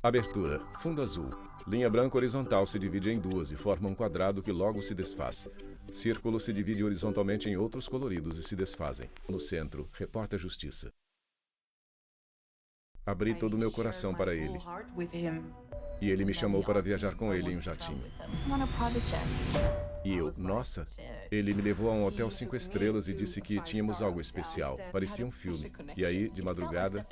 Abertura. Fundo azul. Linha branca horizontal se divide em duas e forma um quadrado que logo se desfaz. Círculo se divide horizontalmente em outros coloridos e se desfazem. No centro, reporta a justiça. Abri todo o meu coração para ele. E ele me chamou para viajar com ele em um jatinho. E eu, nossa, ele me levou a um hotel 5 estrelas e disse que tínhamos algo especial. Parecia um filme. E aí, de madrugada,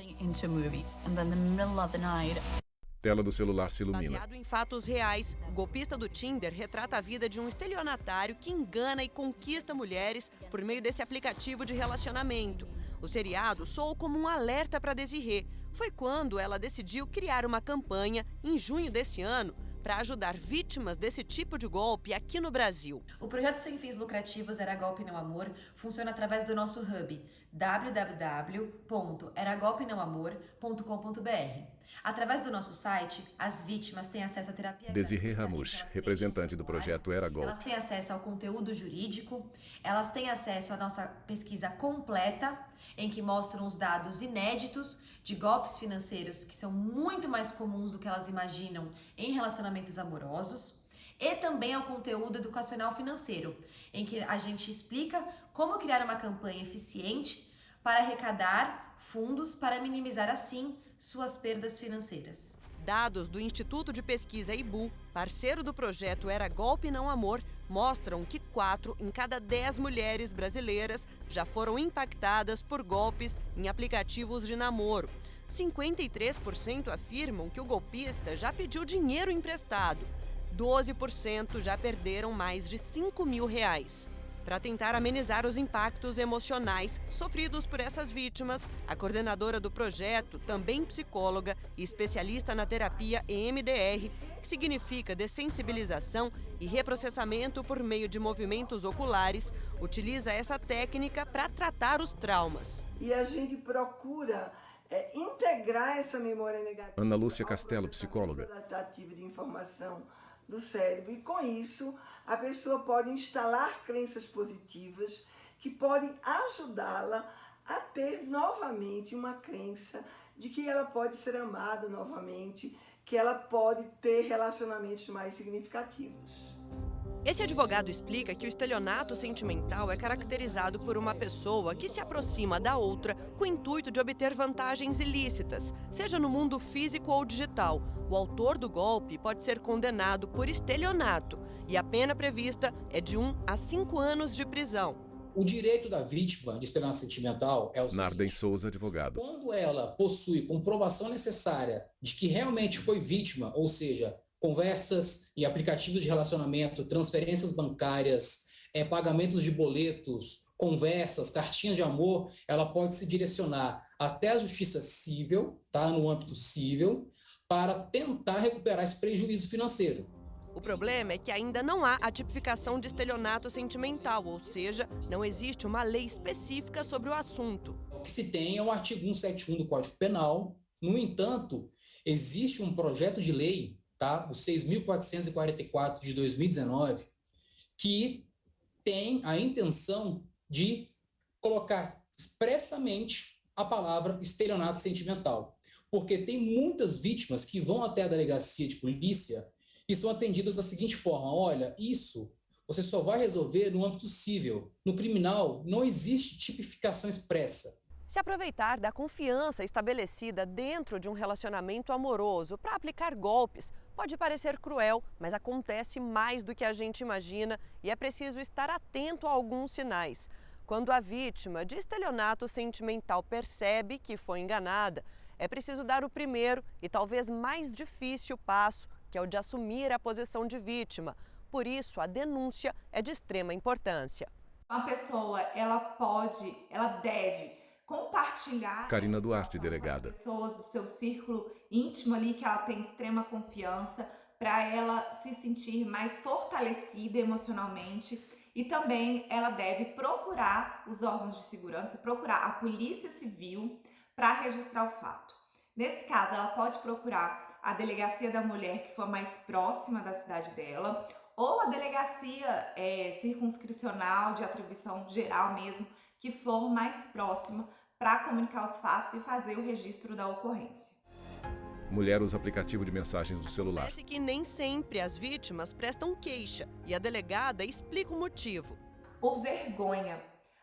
tela do celular se ilumina. Baseado em fatos reais, o golpista do Tinder retrata a vida de um estelionatário que engana e conquista mulheres por meio desse aplicativo de relacionamento. O seriado soou como um alerta para Desirê. Foi quando ela decidiu criar uma campanha, em junho desse ano, para ajudar vítimas desse tipo de golpe aqui no Brasil. O projeto sem fins lucrativos Era Golpe Não Amor funciona através do nosso hub www.eragolpenãoamor.com.br. Através do nosso site, as vítimas têm acesso à terapia. Desirê Ramush, representante do projeto Era Golpe. Elas têm acesso ao conteúdo jurídico, elas têm acesso à nossa pesquisa completa, em que mostram os dados inéditos de golpes financeiros que são muito mais comuns do que elas imaginam em relacionamentos amorosos, e também ao conteúdo educacional financeiro, em que a gente explica como criar uma campanha eficiente para arrecadar fundos para minimizar assim suas perdas financeiras. Dados do Instituto de Pesquisa IBU, parceiro do projeto Era Golpe Não Amor, mostram que 4 em cada 10 mulheres brasileiras já foram impactadas por golpes em aplicativos de namoro. 53% afirmam que o golpista já pediu dinheiro emprestado. 12% já perderam mais de R$5.000. Para tentar amenizar os impactos emocionais sofridos por essas vítimas, a coordenadora do projeto, também psicóloga e especialista na terapia EMDR, que significa dessensibilização e reprocessamento por meio de movimentos oculares, utiliza essa técnica para tratar os traumas. E a gente procura integrar essa memória negativa. Ana Lúcia Castelo, psicóloga. Adaptativa de informação do cérebro, e com isso a pessoa pode instalar crenças positivas que podem ajudá-la a ter novamente uma crença de que ela pode ser amada novamente, que ela pode ter relacionamentos mais significativos. Esse advogado explica que o estelionato sentimental é caracterizado por uma pessoa que se aproxima da outra com o intuito de obter vantagens ilícitas, seja no mundo físico ou digital. O autor do golpe pode ser condenado por estelionato e a pena prevista é de 1 a 5 anos de prisão. O direito da vítima de estelionato sentimental é o seguinte: Narden Souza, advogado. Quando ela possui comprovação necessária de que realmente foi vítima, ou seja, conversas e aplicativos de relacionamento, transferências bancárias, pagamentos de boletos, conversas, cartinhas de amor, ela pode se direcionar até a justiça civil, tá, no âmbito civil, para tentar recuperar esse prejuízo financeiro. O problema é que ainda não há a tipificação de estelionato sentimental, ou seja, não existe uma lei específica sobre o assunto. O que se tem é o artigo 171 do Código Penal. No entanto, existe um projeto de lei, tá? O 6.444 de 2019, que tem a intenção de colocar expressamente a palavra estelionato sentimental, porque tem muitas vítimas que vão até a delegacia de polícia e são atendidas da seguinte forma: olha, isso você só vai resolver no âmbito civil. No criminal não existe tipificação expressa. Se aproveitar da confiança estabelecida dentro de um relacionamento amoroso para aplicar golpes pode parecer cruel, mas acontece mais do que a gente imagina e é preciso estar atento a alguns sinais. Quando a vítima de estelionato sentimental percebe que foi enganada, é preciso dar o primeiro e talvez mais difícil passo, que é o de assumir a posição de vítima. Por isso, a denúncia é de extrema importância. Uma pessoa, ela deve compartilhar Karina Duarte, delegada. Pessoas do seu círculo íntimo ali, que ela tem extrema confiança, para ela se sentir mais fortalecida emocionalmente. E também ela deve procurar os órgãos de segurança, procurar a Polícia Civil para registrar o fato. Nesse caso, ela pode procurar a delegacia da mulher que for mais próxima da cidade dela, ou a delegacia circunscricional de atribuição geral mesmo, que for mais próxima, para comunicar os fatos e fazer o registro da ocorrência. Mulher usa aplicativo de mensagens do celular. Parece que nem sempre as vítimas prestam queixa e a delegada explica o motivo. Por vergonha.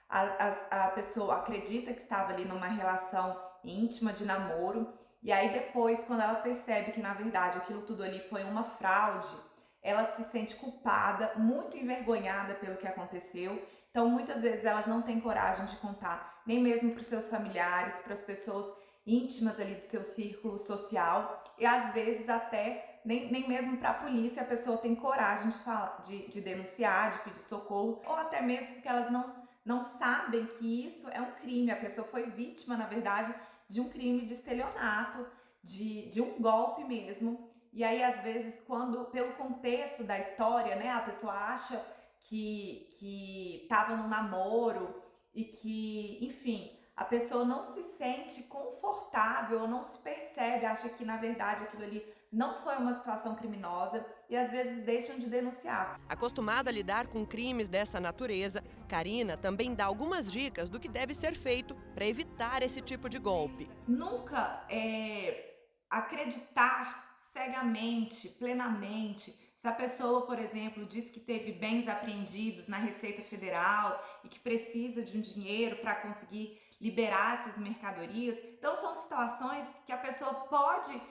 A pessoa acredita que estava ali numa relação íntima de namoro e aí depois, quando ela percebe que na verdade aquilo tudo ali foi uma fraude, ela se sente culpada, muito envergonhada pelo que aconteceu. Então muitas vezes elas não têm coragem de contar, nem mesmo para os seus familiares, para as pessoas íntimas ali do seu círculo social, e às vezes até nem mesmo para a polícia a pessoa tem coragem de falar, de denunciar, de pedir socorro, ou até mesmo porque elas não sabem que isso é um crime. A pessoa foi vítima, na verdade, de um crime de estelionato, de um golpe mesmo. E aí, às vezes, pelo contexto da história, né, a pessoa acha que estava no namoro e que, enfim, a pessoa não se sente confortável, não se percebe, acha que, na verdade, aquilo ali não foi uma situação criminosa e às vezes deixam de denunciar. Acostumada a lidar com crimes dessa natureza, Karina também dá algumas dicas do que deve ser feito para evitar esse tipo de golpe. Nunca acreditar cegamente, plenamente. Se a pessoa, por exemplo, diz que teve bens apreendidos na Receita Federal e que precisa de um dinheiro para conseguir liberar essas mercadorias, então são situações que a pessoa pode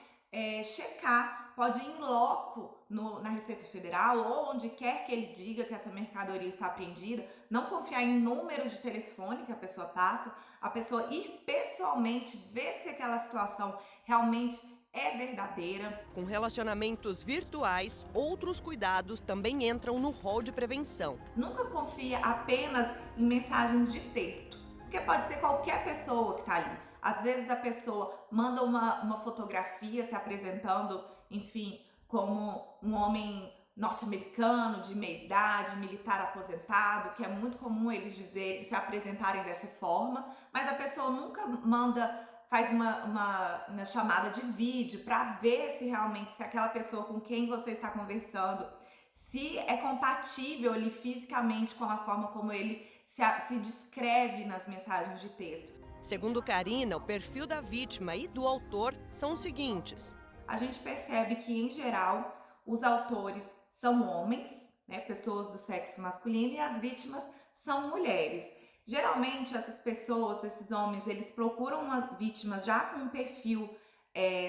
checar, pode ir em loco na Receita Federal ou onde quer que ele diga que essa mercadoria está apreendida, não confiar em números de telefone que a pessoa passa, a pessoa ir pessoalmente ver se aquela situação realmente é verdadeira. Com relacionamentos virtuais, outros cuidados também entram no rol de prevenção. Nunca confie apenas em mensagens de texto, porque pode ser qualquer pessoa que está ali. Às vezes a pessoa manda uma fotografia se apresentando, enfim, como um homem norte-americano de meia idade, militar aposentado, que é muito comum eles se apresentarem dessa forma, mas a pessoa nunca faz uma chamada de vídeo para ver se aquela pessoa com quem você está conversando, se é compatível ali fisicamente com a forma como ele se descreve nas mensagens de texto. Segundo Karina, o perfil da vítima e do autor são os seguintes. A gente percebe que, em geral, os autores são homens, né, pessoas do sexo masculino, e as vítimas são mulheres. Geralmente, essas pessoas, esses homens, eles procuram vítimas já com um perfil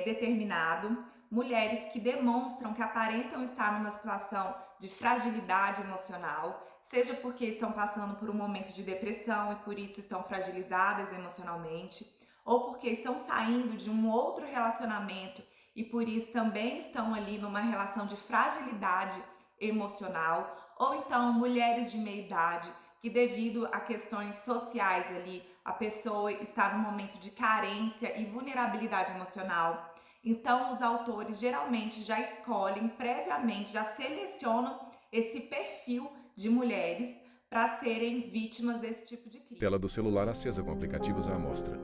determinado, mulheres que demonstram, que aparentam estar numa situação de fragilidade emocional, seja porque estão passando por um momento de depressão e por isso estão fragilizadas emocionalmente, ou porque estão saindo de um outro relacionamento e por isso também estão ali numa relação de fragilidade emocional, ou então mulheres de meia idade que devido a questões sociais ali, a pessoa está num momento de carência e vulnerabilidade emocional. Então os autores geralmente já escolhem previamente, já selecionam esse perfil de mulheres para serem vítimas desse tipo de crime. Tela do celular acesa com aplicativos à amostra.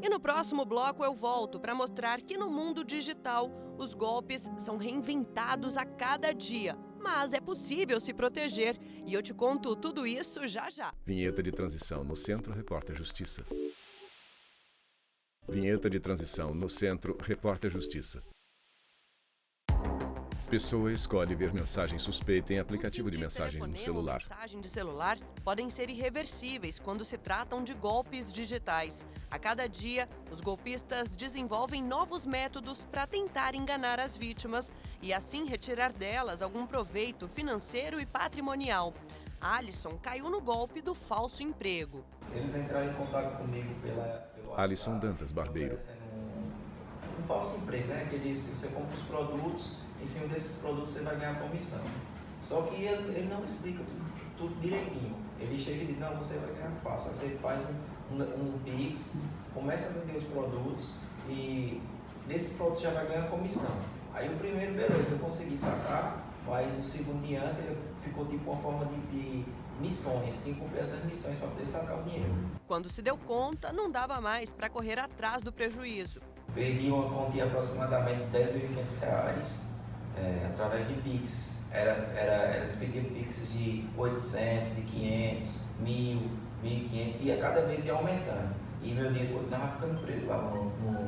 E no próximo bloco eu volto para mostrar que no mundo digital os golpes são reinventados a cada dia. Mas é possível se proteger e eu te conto tudo isso já já. Vinheta de transição no Centro Repórter Justiça. Vinheta de transição no Centro Repórter Justiça. Pessoa escolhe ver mensagem suspeita em aplicativo de mensagens no celular. Mensagem de celular podem ser irreversíveis quando se tratam de golpes digitais. A cada dia, os golpistas desenvolvem novos métodos para tentar enganar as vítimas e assim retirar delas algum proveito financeiro e patrimonial. Alisson caiu no golpe do falso emprego. Eles entraram em contato comigo pelo Alisson Dantas, barbeiro. Um falso emprego, né? Que ele disse, você compra os produtos, em cima desses produtos você vai ganhar comissão. Só que ele não explica tudo direitinho. Ele chega e diz, não, você vai ganhar fácil. Você faz um Pix, começa a vender os produtos e desses produtos já vai ganhar comissão. Aí o primeiro, beleza, eu consegui sacar, mas o segundo diante ele ficou tipo uma forma de missões, tem que cumprir essas missões para poder sacar o dinheiro. Quando se deu conta, não dava mais para correr atrás do prejuízo. Perdi uma quantia aproximadamente de R$10.500 através de Pix. Eles pediam Pix de 800, de 500, 1.000, 1.500 e a cada vez ia aumentando. e meu dinheiro continuava ficando preso lá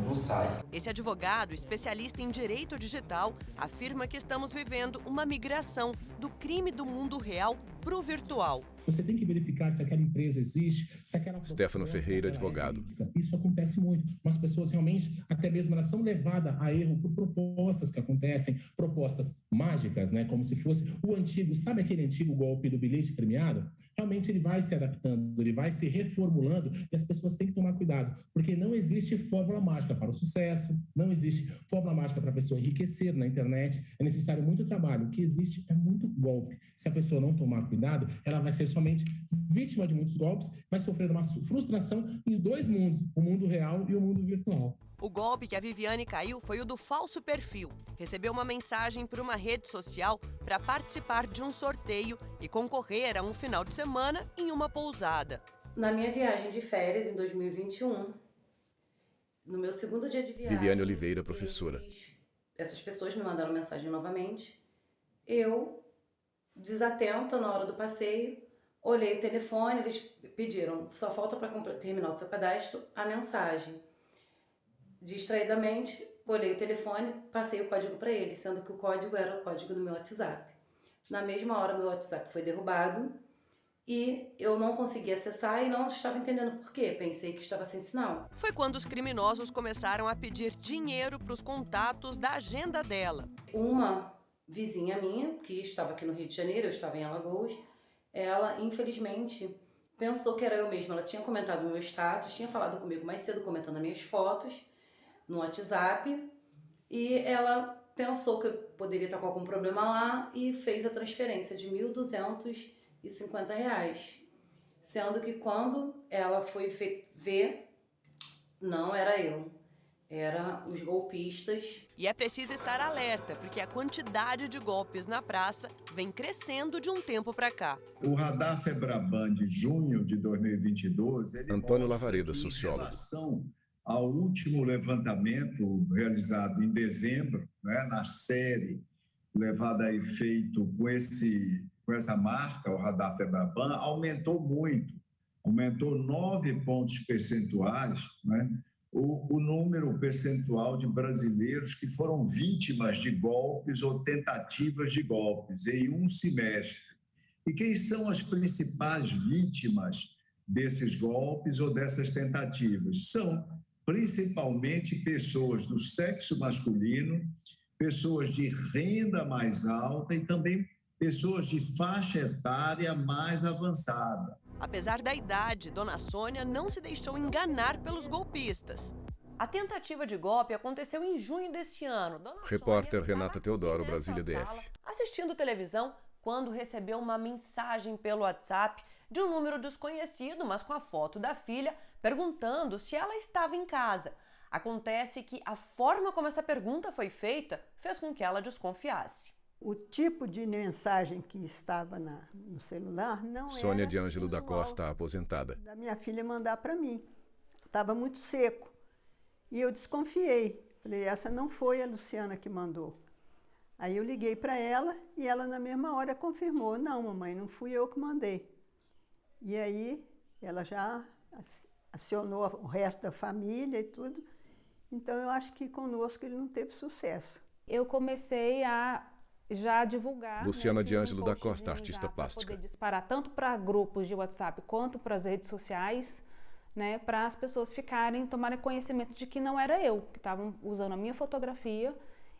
no site. Esse advogado, especialista em direito digital, afirma que estamos vivendo uma migração do crime do mundo real para o virtual. Você tem que verificar se aquela empresa existe, se aquela... Stefano Ferreira, advogado. Isso acontece muito. As pessoas realmente, até mesmo, elas são levadas a erro por propostas que acontecem, propostas mágicas, né? Como se fosse o antigo, sabe aquele antigo golpe do bilhete premiado? Realmente ele vai se adaptando, ele vai se reformulando e as pessoas têm que tomar cuidado, porque não existe fórmula mágica para o sucesso, não existe fórmula mágica para a pessoa enriquecer na internet, é necessário muito trabalho. O que existe é muito golpe. Se a pessoa não tomar cuidado, ela vai ser somente vítima de muitos golpes, vai sofrer uma frustração em dois mundos, o mundo real e o mundo virtual. O golpe que a Viviane caiu foi o do falso perfil. Recebeu uma mensagem por uma rede social para participar de um sorteio e concorrer a um final de semana em uma pousada. Na minha viagem de férias em 2021, no meu segundo dia de viagem... Viviane Oliveira, professora. Essas pessoas me mandaram mensagem novamente. Eu, desatenta na hora do passeio, olhei o telefone, eles pediram, só falta para terminar o seu cadastro, a mensagem. Distraidamente, olhei o telefone, passei o código para eles, sendo que o código era o código do meu WhatsApp. Na mesma hora, meu WhatsApp foi derrubado e eu não consegui acessar e não estava entendendo por quê. Pensei que estava sem sinal. Foi quando os criminosos começaram a pedir dinheiro para os contatos da agenda dela. Uma vizinha minha, que estava aqui no Rio de Janeiro, eu estava em Alagoas, ela, infelizmente, pensou que era eu mesma. Ela tinha comentado no meu status, tinha falado comigo mais cedo, comentando as minhas fotos no WhatsApp, e ela pensou que eu poderia estar com algum problema lá e fez a transferência de R$ 1.250, sendo que quando ela foi ver, não era eu, eram os golpistas. E é preciso estar alerta, porque a quantidade de golpes na praça vem crescendo de um tempo para cá. O Radar Febraban de junho de 2022... Antônio Lavareda, sociólogo. Ao último levantamento realizado em dezembro, né, na série levada a efeito com essa marca, o Radar Febraban, aumentou muito, aumentou 9 pontos percentuais, né, o número percentual de brasileiros que foram vítimas de golpes ou tentativas de golpes em um semestre. E quem são as principais vítimas desses golpes ou dessas tentativas? São principalmente pessoas do sexo masculino, pessoas de renda mais alta e também pessoas de faixa etária mais avançada. Apesar da idade, Dona Sônia não se deixou enganar pelos golpistas. A tentativa de golpe aconteceu em junho desse ano. Repórter Renata Teodoro, Brasília DF. Assistindo televisão, quando recebeu uma mensagem pelo WhatsApp de um número desconhecido, mas com a foto da filha, perguntando se ela estava em casa. Acontece que a forma como essa pergunta foi feita fez com que ela desconfiasse. O tipo de mensagem que estava no celular não era... Sônia de Ângelo da Costa, aposentada. Da minha filha mandar para mim. Estava muito seco. E eu desconfiei. Falei, essa não foi a Luciana que mandou. Aí eu liguei para ela e ela na mesma hora confirmou. Não, mamãe, não fui eu que mandei. E aí ela já acionou o resto da família e tudo. Então eu acho que conosco ele não teve sucesso. Eu comecei a já divulgar... Luciana de Ângelo da Costa, artista plástica. Poder disparar tanto para grupos de WhatsApp quanto para as redes sociais, né, para as pessoas tomarem conhecimento de que não era eu, que estavam usando a minha fotografia,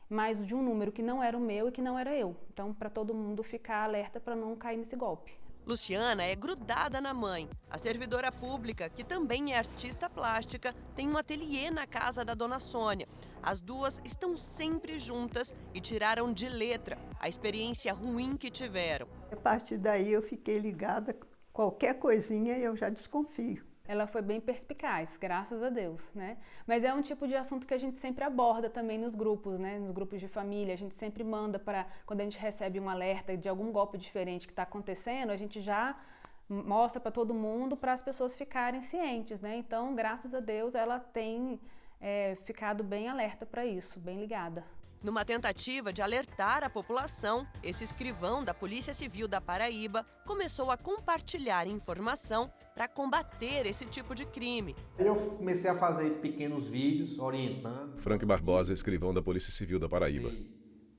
mas de um número que não era o meu e que não era eu. Então, para todo mundo ficar alerta para não cair nesse golpe. Luciana é grudada na mãe. A servidora pública, que também é artista plástica, tem um ateliê na casa da Dona Sônia. As duas estão sempre juntas e tiraram de letra a experiência ruim que tiveram. A partir daí eu fiquei ligada, qualquer coisinha eu já desconfio. Ela foi bem perspicaz, graças a Deus, né? Mas é um tipo de assunto que a gente sempre aborda também nos grupos, né? Nos grupos de família, a gente sempre manda para, quando a gente recebe um alerta de algum golpe diferente que está acontecendo, a gente já mostra para todo mundo, para as pessoas ficarem cientes, né? Então, graças a Deus, ela tem ficado bem alerta para isso, bem ligada. Numa tentativa de alertar a população, esse escrivão da Polícia Civil da Paraíba começou a compartilhar informação para combater esse tipo de crime. Eu comecei a fazer pequenos vídeos orientando. Frank Barbosa, escrivão da Polícia Civil da Paraíba.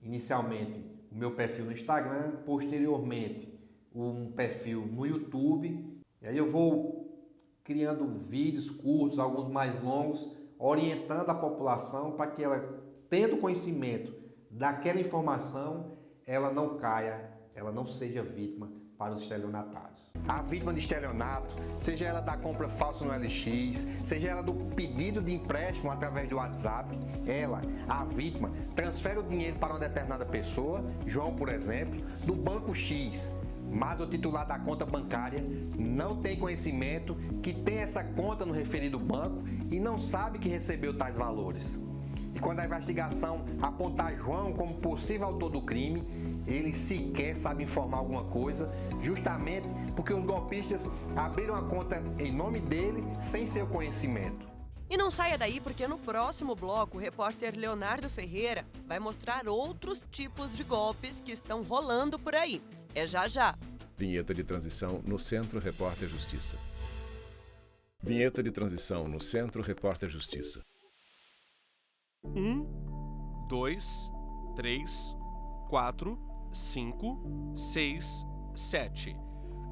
Inicialmente, o meu perfil no Instagram, posteriormente, um perfil no YouTube. E aí eu vou criando vídeos curtos, alguns mais longos, orientando a população para que ela, tendo conhecimento daquela informação, ela não caia, ela não seja vítima para os estelionatários. A vítima de estelionato, seja ela da compra falsa no LX, seja ela do pedido de empréstimo através do WhatsApp, ela, a vítima, transfere o dinheiro para uma determinada pessoa, João, por exemplo, do banco X, mas o titular da conta bancária não tem conhecimento que tem essa conta no referido banco e não sabe que recebeu tais valores. E quando a investigação apontar João como possível autor do crime, ele sequer sabe informar alguma coisa, justamente porque os golpistas abriram a conta em nome dele sem seu conhecimento. E não saia daí, porque no próximo bloco o repórter Leonardo Ferreira vai mostrar outros tipos de golpes que estão rolando por aí. É já já. Vinheta de transição no Centro Repórter Justiça. Vinheta de transição no Centro Repórter Justiça. 1, 2, 3, 4, 5, 6, 7.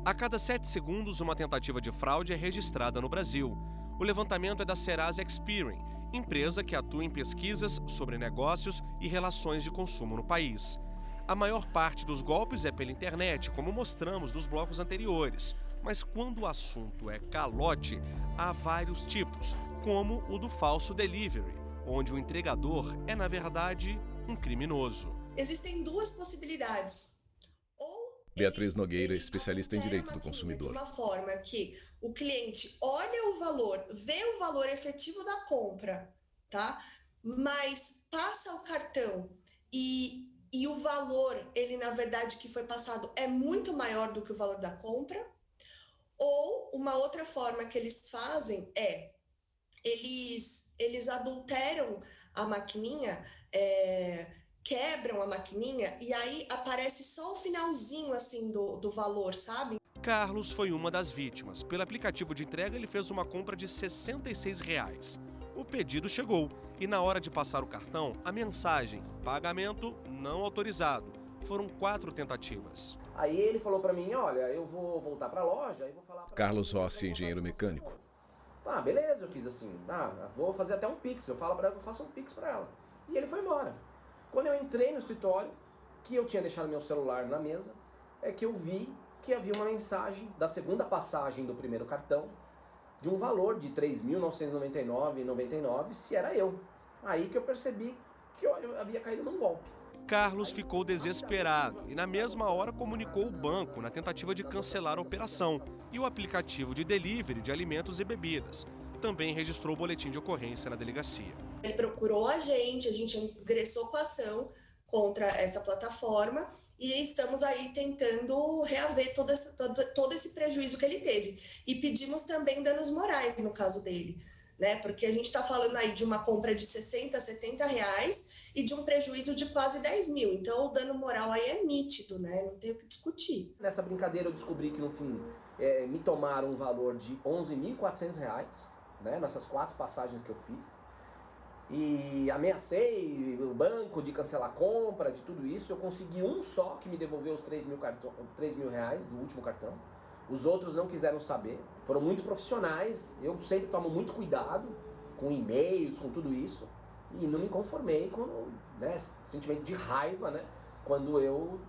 A cada 7 segundos, uma tentativa de fraude é registrada no Brasil. O levantamento é da Serasa Experian, empresa que atua em pesquisas sobre negócios e relações de consumo no país. A maior parte dos golpes é pela internet, como mostramos nos blocos anteriores. Mas quando o assunto é calote, há vários tipos, como o do falso delivery, onde o entregador é, na verdade, um criminoso. Existem duas possibilidades. Beatriz Nogueira, especialista em direito do consumidor. De uma forma que o cliente olha o valor, vê o valor efetivo da compra, tá? Mas passa o cartão e o valor, ele na verdade que foi passado é muito maior do que o valor da compra. Ou uma outra forma que eles fazem é, eles adulteram a maquininha, quebram a maquininha e aí aparece só o finalzinho assim do valor, sabe? Carlos foi uma das vítimas. Pelo aplicativo de entrega, ele fez uma compra de R$ 66. O pedido chegou e na hora de passar o cartão, a mensagem "pagamento não autorizado". Foram 4 tentativas. Aí ele falou pra mim, olha, eu vou voltar pra loja e vou falar pra Carlos Rossi, engenheiro mecânico. Ah, beleza, eu fiz assim, vou fazer até um pix, eu falo pra ela que eu faço um pix pra ela. E ele foi embora. Quando eu entrei no escritório, que eu tinha deixado meu celular na mesa, é que eu vi que havia uma mensagem da segunda passagem do primeiro cartão, de um valor de R$ 3.999,99, se era eu. Aí que eu percebi que eu havia caído num golpe. Carlos ficou desesperado e na mesma hora comunicou o banco na tentativa de cancelar a operação e o aplicativo de delivery de alimentos e bebidas. Também registrou o boletim de ocorrência na delegacia. Ele procurou a gente ingressou com a ação contra essa plataforma e estamos aí tentando reaver todo esse prejuízo que ele teve. E pedimos também danos morais no caso dele, né? Porque a gente está falando aí de uma compra de 60, 70 reais e de um prejuízo de quase 10 mil. Então o dano moral aí é nítido, né? Não tem o que discutir. Nessa brincadeira eu descobri que no fim me tomaram um valor de R$ 11.400, né? Nessas 4 passagens que eu fiz. E ameacei o banco de cancelar a compra, de tudo isso. Eu consegui um só que me devolveu os R$ 3.000 reais do último cartão. Os outros não quiseram saber. Foram muito profissionais. Eu sempre tomo muito cuidado com e-mails, com tudo isso. E não me conformei com, né, sentimento de raiva, né, quando eu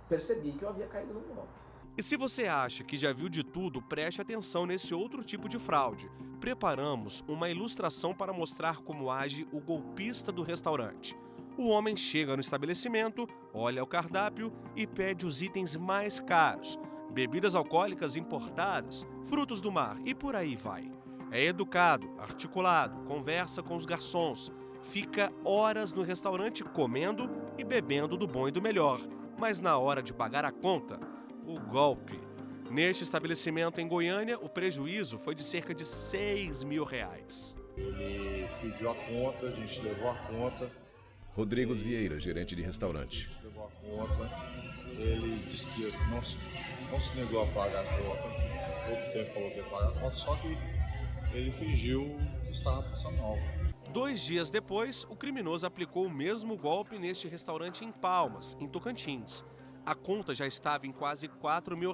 percebi que eu havia caído num golpe. E se você acha que já viu de tudo, preste atenção nesse outro tipo de fraude. Preparamos uma ilustração para mostrar como age o golpista do restaurante. O homem chega no estabelecimento, olha o cardápio e pede os itens mais caros. Bebidas alcoólicas importadas, frutos do mar e por aí vai. É educado, articulado, conversa com os garçons. Fica horas no restaurante comendo e bebendo do bom e do melhor. Mas na hora de pagar a conta, o golpe. Neste estabelecimento em Goiânia, o prejuízo foi de cerca de R$ 6.000. Ele pediu a conta, a gente levou a conta. Rodrigues Vieira, gerente de restaurante. Levou a conta, ele disse que não se negou a pagar a conta, outro tempo falou que ia pagar a conta, só que ele fingiu que estava passando mal. 2 dias depois, o criminoso aplicou o mesmo golpe neste restaurante em Palmas, em Tocantins. A conta já estava em quase R$4 mil,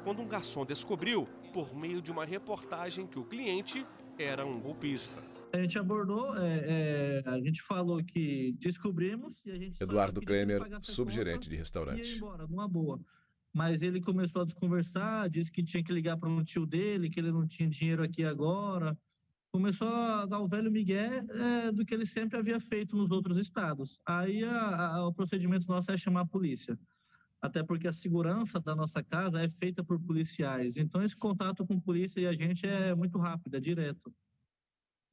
quando um garçom descobriu, por meio de uma reportagem, que o cliente era um golpista. A gente abordou, a gente falou que descobrimos e a gente... Eduardo Kremer, subgerente de restaurante. Ia embora, numa boa. Mas ele começou a desconversar, disse que tinha que ligar para um tio dele, que ele não tinha dinheiro aqui agora. Começou a dar o velho migué do que ele sempre havia feito nos outros estados. Aí o procedimento nosso é chamar a polícia. Até porque a segurança da nossa casa é feita por policiais. Então esse contato com a polícia e a gente é muito rápido, é direto.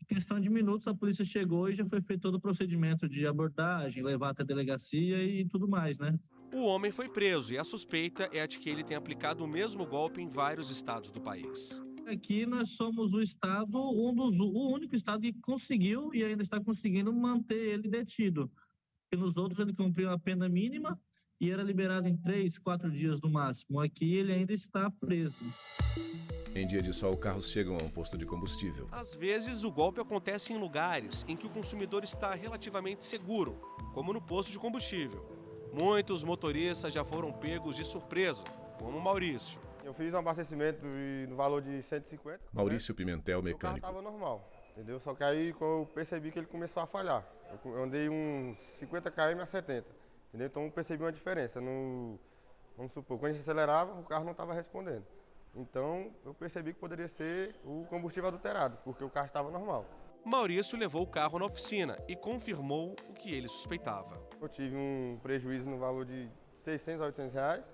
Em questão de minutos, a polícia chegou e já foi feito todo o procedimento de abordagem, levar até a delegacia e tudo mais, né? O homem foi preso e a suspeita é a de que ele tenha aplicado o mesmo golpe em vários estados do país. Aqui nós somos o estado, o único estado que conseguiu e ainda está conseguindo manter ele detido. Porque nos outros ele cumpriu a pena mínima e era liberado em 3, 4 dias no máximo. Aqui ele ainda está preso. Em dia de sol, carros chegam a um posto de combustível. Às vezes, o golpe acontece em lugares em que o consumidor está relativamente seguro, como no posto de combustível. Muitos motoristas já foram pegos de surpresa, como Maurício. Eu fiz um abastecimento no valor de 150. Maurício Pimentel, mecânico. O carro estava normal, entendeu? Só que aí quando eu percebi que ele começou a falhar. Eu andei uns 50 km a 70, entendeu? Então eu percebi uma diferença. Vamos supor, quando a gente acelerava, o carro não estava respondendo. Então eu percebi que poderia ser o combustível adulterado, porque o carro estava normal. Maurício levou o carro na oficina e confirmou o que ele suspeitava. Eu tive um prejuízo no valor de 600 a 800 reais,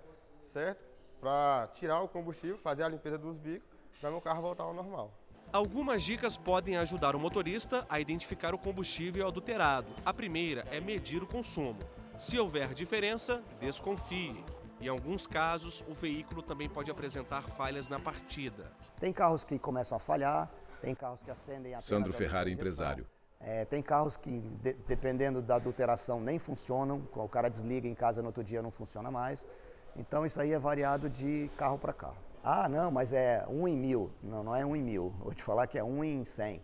certo? Para tirar o combustível, fazer a limpeza dos bicos, para meu carro voltar ao normal. Algumas dicas podem ajudar o motorista a identificar o combustível adulterado. A primeira é medir o consumo. Se houver diferença, desconfie. Em alguns casos, o veículo também pode apresentar falhas na partida. Tem carros que começam a falhar, tem carros que acendem apenas Sandro Ferrari, empresário. Tem carros que, dependendo da adulteração, nem funcionam. O cara desliga em casa, no outro dia não funciona mais. Então isso aí é variado de carro para carro. Ah, não, mas é 1 em 1000. Não é 1 em 1000. Vou te falar que é 1 em 100.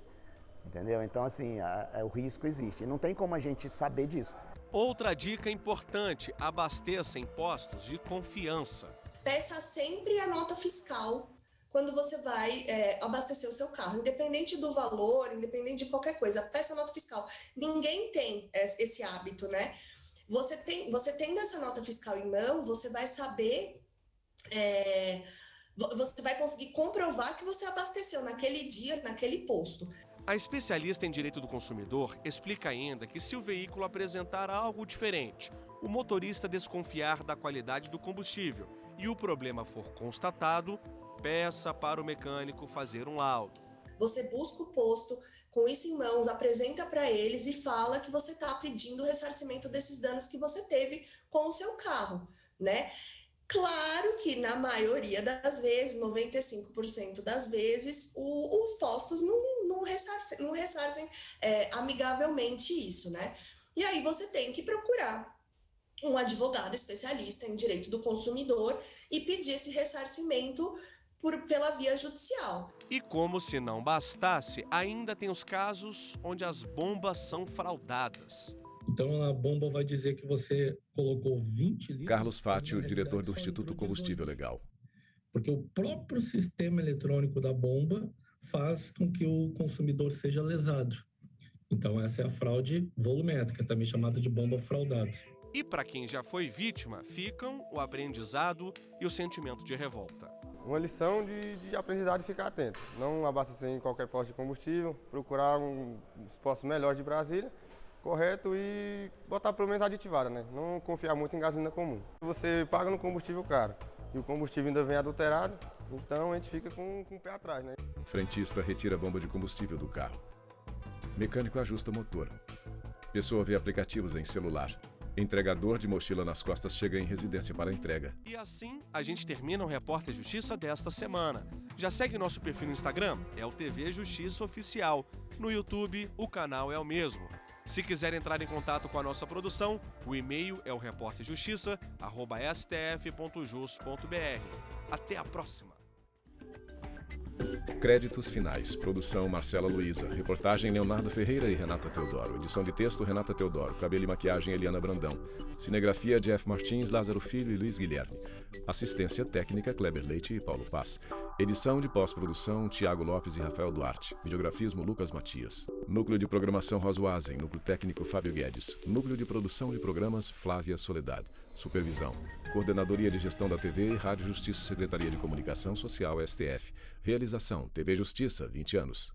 Entendeu? Então, assim, o risco existe. E não tem como a gente saber disso. Outra dica importante: abasteça em postos de confiança. Peça sempre a nota fiscal quando você vai abastecer o seu carro. Independente do valor, independente de qualquer coisa, peça a nota fiscal. Ninguém tem esse hábito, né? Você tendo essa nota fiscal em mão, você vai saber, você vai conseguir comprovar que você abasteceu naquele dia, naquele posto. A especialista em direito do consumidor explica ainda que se o veículo apresentar algo diferente, o motorista desconfiar da qualidade do combustível e o problema for constatado, peça para o mecânico fazer um laudo. Você busca o posto, com isso em mãos, apresenta para eles e fala que você está pedindo o ressarcimento desses danos que você teve com o seu carro, né? Claro que na maioria das vezes, 95% das vezes, os postos não ressarcem amigavelmente isso, né? E aí você tem que procurar um advogado especialista em direito do consumidor e pedir esse ressarcimento pela via judicial. E como se não bastasse, ainda tem os casos onde as bombas são fraudadas. Então a bomba vai dizer que você colocou 20 litros... Carlos Fátio, diretor do Instituto Combustível Legal. Porque o próprio sistema eletrônico da bomba faz com que o consumidor seja lesado. Então essa é a fraude volumétrica, também chamada de bomba fraudada. E para quem já foi vítima, ficam o aprendizado e o sentimento de revolta. Uma lição de aprendizado e ficar atento. Não abastecer em qualquer posto de combustível, procurar os postos melhores de Brasília, correto, e botar pelo menos aditivada, né? Não confiar muito em gasolina comum. Você paga no combustível caro e o combustível ainda vem adulterado, então a gente fica com o pé atrás, né? Frentista retira a bomba de combustível do carro. Mecânico ajusta motor. Pessoa vê aplicativos em celular. Entregador de mochila nas costas chega em residência para entrega. E assim, a gente termina o Repórter Justiça desta semana. Já segue nosso perfil no Instagram? É o TV Justiça Oficial. No YouTube, o canal é o mesmo. Se quiser entrar em contato com a nossa produção, o e-mail é o reporterjustiça@stf.jus.br. Até a próxima! Créditos finais. Produção Marcela Luiza. Reportagem Leonardo Ferreira e Renata Teodoro. Edição de texto Renata Teodoro. Cabelo e maquiagem Eliana Brandão. Cinegrafia Jeff Martins, Lázaro Filho e Luiz Guilherme. Assistência técnica Kleber Leite e Paulo Paz. Edição de pós-produção Tiago Lopes e Rafael Duarte. Videografismo Lucas Matias. Núcleo de programação Rosuazen. Núcleo técnico Fábio Guedes. Núcleo de produção de programas Flávia Soledad. Supervisão. Coordenadoria de Gestão da TV e Rádio Justiça, Secretaria de Comunicação Social, STF. Realização TV Justiça, 20 anos.